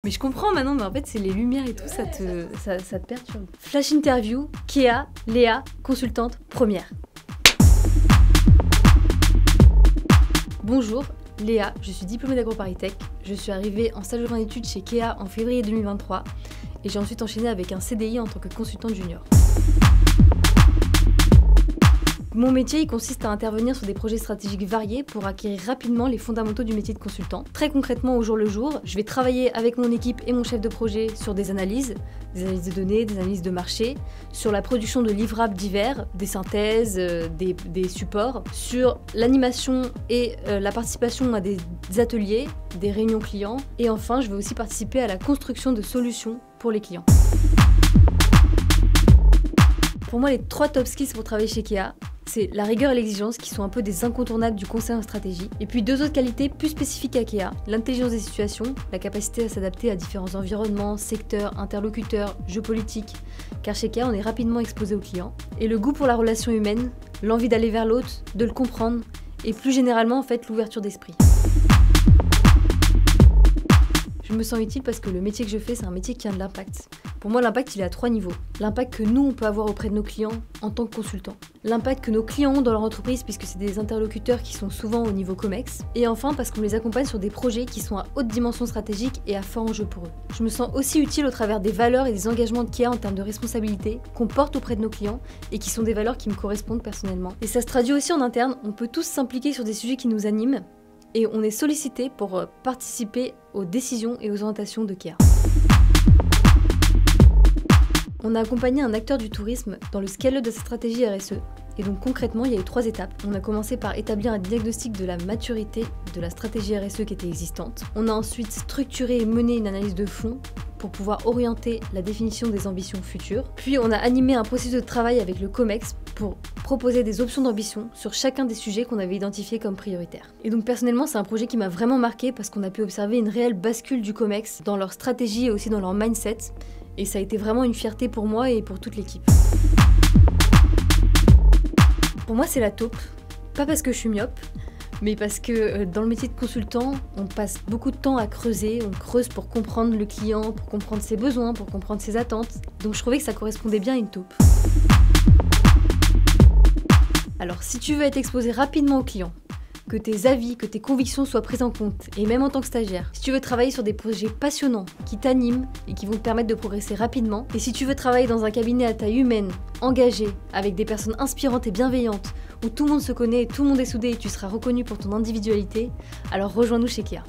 Mais je comprends maintenant, mais en fait c'est les lumières et tout, ça te perturbe. Flash interview, Kéa, Léa, consultante première. Bonjour, Léa, je suis diplômée d'AgroParisTech. Je suis arrivée en stage de fin d'études chez Kéa en février 2023 et j'ai ensuite enchaîné avec un CDI en tant que consultante junior. Mon métier il consiste à intervenir sur des projets stratégiques variés pour acquérir rapidement les fondamentaux du métier de consultant. Très concrètement, au jour le jour, je vais travailler avec mon équipe et mon chef de projet sur des analyses de données, des analyses de marché, sur la production de livrables divers, des synthèses, des supports, sur l'animation et la participation à des ateliers, des réunions clients, et enfin je vais aussi participer à la construction de solutions pour les clients. Pour moi, les 3 top skills pour travailler chez Kéa, c'est la rigueur et l'exigence qui sont un peu des incontournables du conseil en stratégie. Et puis 2 autres qualités plus spécifiques à Kéa, l'intelligence des situations, la capacité à s'adapter à différents environnements, secteurs, interlocuteurs, jeux politiques, car chez Kéa on est rapidement exposé aux clients. Et le goût pour la relation humaine, l'envie d'aller vers l'autre, de le comprendre, et plus généralement en fait l'ouverture d'esprit. Je me sens utile parce que le métier que je fais, c'est un métier qui a de l'impact. Pour moi, l'impact, il est à 3 niveaux. L'impact que nous, on peut avoir auprès de nos clients en tant que consultants. L'impact que nos clients ont dans leur entreprise, puisque c'est des interlocuteurs qui sont souvent au niveau COMEX. Et enfin, parce qu'on les accompagne sur des projets qui sont à haute dimension stratégique et à fort enjeu pour eux. Je me sens aussi utile au travers des valeurs et des engagements de Kéa en termes de responsabilité qu'on porte auprès de nos clients et qui sont des valeurs qui me correspondent personnellement. Et ça se traduit aussi en interne, on peut tous s'impliquer sur des sujets qui nous animent et on est sollicité pour participer aux décisions et aux orientations de Kéa. On a accompagné un acteur du tourisme dans le scale-up de sa stratégie RSE. Et donc concrètement, il y a eu 3 étapes. On a commencé par établir un diagnostic de la maturité de la stratégie RSE qui était existante. On a ensuite structuré et mené une analyse de fond pour pouvoir orienter la définition des ambitions futures. Puis on a animé un processus de travail avec le COMEX pour proposer des options d'ambition sur chacun des sujets qu'on avait identifiés comme prioritaires. Et donc personnellement, c'est un projet qui m'a vraiment marqué parce qu'on a pu observer une réelle bascule du COMEX dans leur stratégie et aussi dans leur mindset. Et ça a été vraiment une fierté pour moi et pour toute l'équipe. Pour moi, c'est la taupe. Pas parce que je suis myope, mais parce que dans le métier de consultant, on passe beaucoup de temps à creuser. On creuse pour comprendre le client, pour comprendre ses besoins, pour comprendre ses attentes. Donc je trouvais que ça correspondait bien à une taupe. Alors si tu veux être exposé rapidement au client, que tes avis, que tes convictions soient prises en compte, et même en tant que stagiaire. Si tu veux travailler sur des projets passionnants, qui t'animent et qui vont te permettre de progresser rapidement, et si tu veux travailler dans un cabinet à taille humaine, engagé, avec des personnes inspirantes et bienveillantes, où tout le monde se connaît, tout le monde est soudé et tu seras reconnu pour ton individualité, alors rejoins-nous chez Kéa.